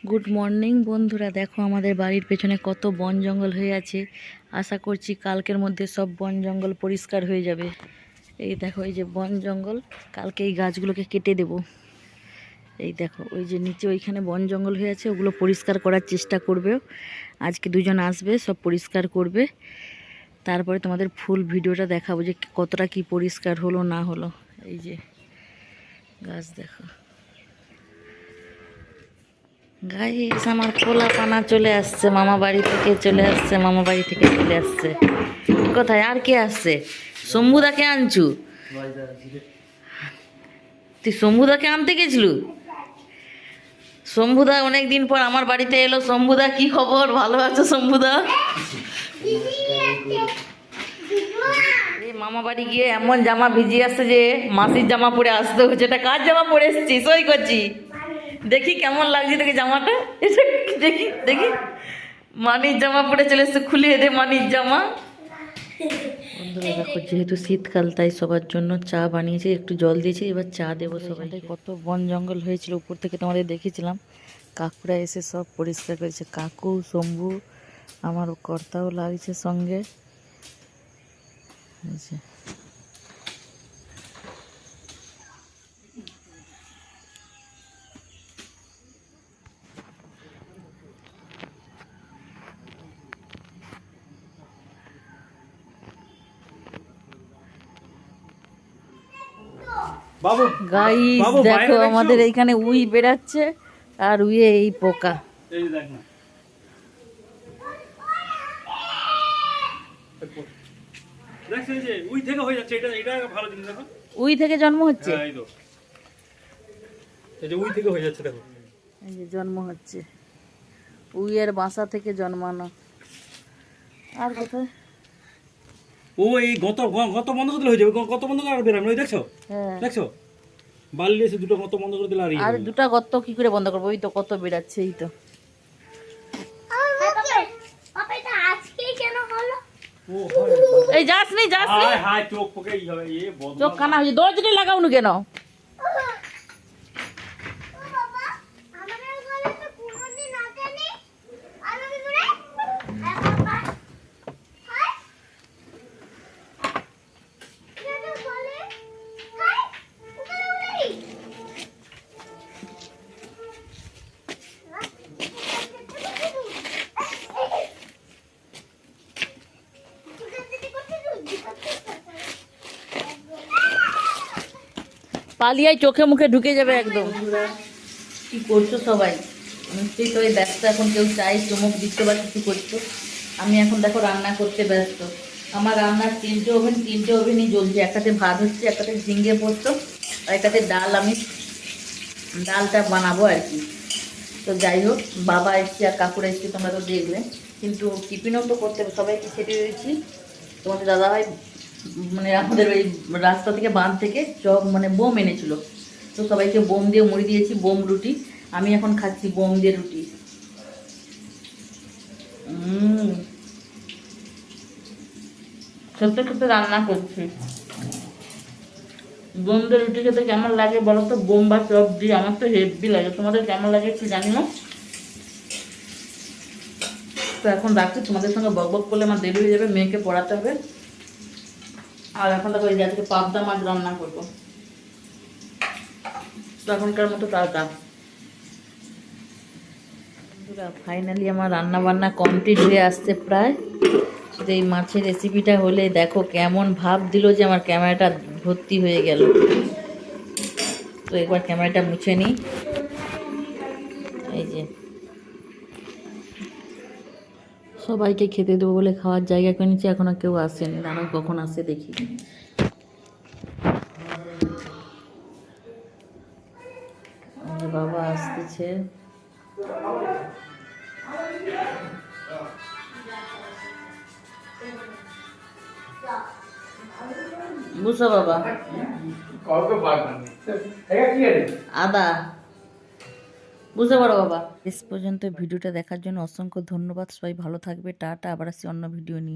Good morning বন্ধুরা, দেখো আমাদের বাড়ির পেছনে কত বন জঙ্গল হয়ে আছে। আশা করছি কালকের মধ্যে সব বন জঙ্গল পরিষ্কার হয়ে যাবে। এই দেখো, এই যে বন জঙ্গল, কালকে এই গাছগুলোকে কেটে দেব। এই দেখো, ওই যে নিচে ওইখানে বন জঙ্গল হয়ে আছে, ওগুলো পরিষ্কার করার চেষ্টা করবে। আজকে দুজন আসবে, সব পরিষ্কার করবে। তারপরে তোমাদের ফুল ভিডিওটা দেখাবো যে কতটা কি পরিষ্কার হলো না হলো। এই যে গাছ দেখো গাইস, আমার পোলা পানা চলে আসছে, মামা বাড়ি থেকে চলে আসছে, মামা বাড়ি থেকে চলে আসছে। কোথায় আর কে আসছে? শম্ভুদাকে আনছু? তুই শম্ভুদাকে আনতে গেছিলু? শম্ভুদা অনেকদিন পর আমার বাড়িতে এলো। শম্ভুদা, কি খবর? ভালো আছো শম্ভুদা? মামা বাড়ি গিয়ে এমন জামা ভিজিয়ে আসছে যে মাসির জামা পরে আসতে হচ্ছে। এটা কার জামা পরে এসছি? সই করছি, দেখি কেমন লাগছে দেখি জামাটা। এটা দেখি দেখি, মানির জামা পরে চলে এসছে। খুলিয়ে দে মানির জামা। বন্ধুরা দেখো, যেহেতু শীতকাল তাই সবার জন্য চা বানিয়েছি, একটু জল দিয়েছি, এবার চা দেবো সবাই। কত বন জঙ্গল হয়েছিল, উপর থেকে তোমাদের দেখেছিলাম। কাকুরা এসে সব পরিষ্কার করেছে, কাকু, শম্ভু, আমার কর্তাও লাগছে সঙ্গে। গাইস দেখো, আমাদের এইখানে উই বেড়াচ্ছে, আর উইয়ে এই পোকা। উই থেকে জন্ম হচ্ছে, এই যে জন্ম হচ্ছে, উইয়ের বাসা থেকে জন্মানো। আর কোথায়? ও এই গত গত বন্ধ করে দিলে হয়ে যাবে। গত বন্ধ করে আর বেরাম ওই দেখছো? হ্যাঁ দেখছো, বালি এসে দুটো গত বন্ধ করে দিলে আর দুটা গর্ত কি করে বন্ধ করবো? ওই তো কত বেড়াচ্ছে, এই তো। এই যাস নি, যাস নি, চোখ কানা হয়েছে। দরজাটা লাগাও না কেন? পালিয়ায় চোখে মুখে ঢুকে যাবে একদম। কি করছো সবাই? নিশ্চয়ই তো ব্যস্ত এখন, কেউ চাই চমক দিতে বা কিছু করছো। আমি এখন দেখো রান্না করতে ব্যস্ত। আমার রান্নার তিনটে ওভেনই জ্বলছে। একটাতে ভাত হচ্ছে, একটাতে ঝিঙ্গে পোস্ত, আর একটাতে ডাল। আমি ডালটা বানাবো আর কি। তো যাই হোক, বাবা এসছে আর কাকুরা এসছে, তোমরা তো দেখলে। কিন্তু টিফিনও তো করতে হবে, সবাইকে খেতে দিয়েছি। তোমাদের দাদাভাই মানে আমাদের ওই রাস্তা থেকে বাঁধ থেকে চপ মানে বোম এনেছিল, তো সবাইকে বোম দিয়ে মুড়ি দিয়েছি, বোম রুটি। আমি এখন খাচ্ছি বোম দিয়ে রুটি। সত্যি সত্যি রান্না করছি। বোম দিয়ে রুটি খেতে কেমন লাগে বলো তো? বোম বা চপ দিয়ে আমার তো হেভি লাগে। তোমাদের কেমন লাগে একটু জানি না। তো এখন রাখছি, তোমাদের সঙ্গে বক বক করলে আমার দেরি হয়ে যাবে, মেয়েকে পড়াতে হবে। আর এখন দেখো, এই আজকে পাবদা মাছ রান্না করবো। তো এখনকার মতো টাটা। ফাইনালি আমার রান্না বান্না কমপ্লিট হয়ে আসছে প্রায়। শুধু এই মাছের রেসিপিটা হলে দেখো কেমন ভাব দিল যে আমার ক্যামেরাটা ভর্তি হয়ে গেল। তো একবার ক্যামেরাটা মুছে নিই। এই যে সবাইকে খেতে দেবো বলে খাওয়ার জায়গা করে নিচ্ছি, এখনো কেউ আসেনি। দাঁড়াও কখন আসে দেখি। বাবা আসতেছে। বুঝছো বাবা? আদা বুঝতে পারো বাবা। শেষ পর্যন্ত ভিডিওটা দেখার জন্য অসংখ্য ধন্যবাদ। সবাই ভালো থাকবে, টাটা। আবার আসছি অন্য ভিডিও নিয়ে।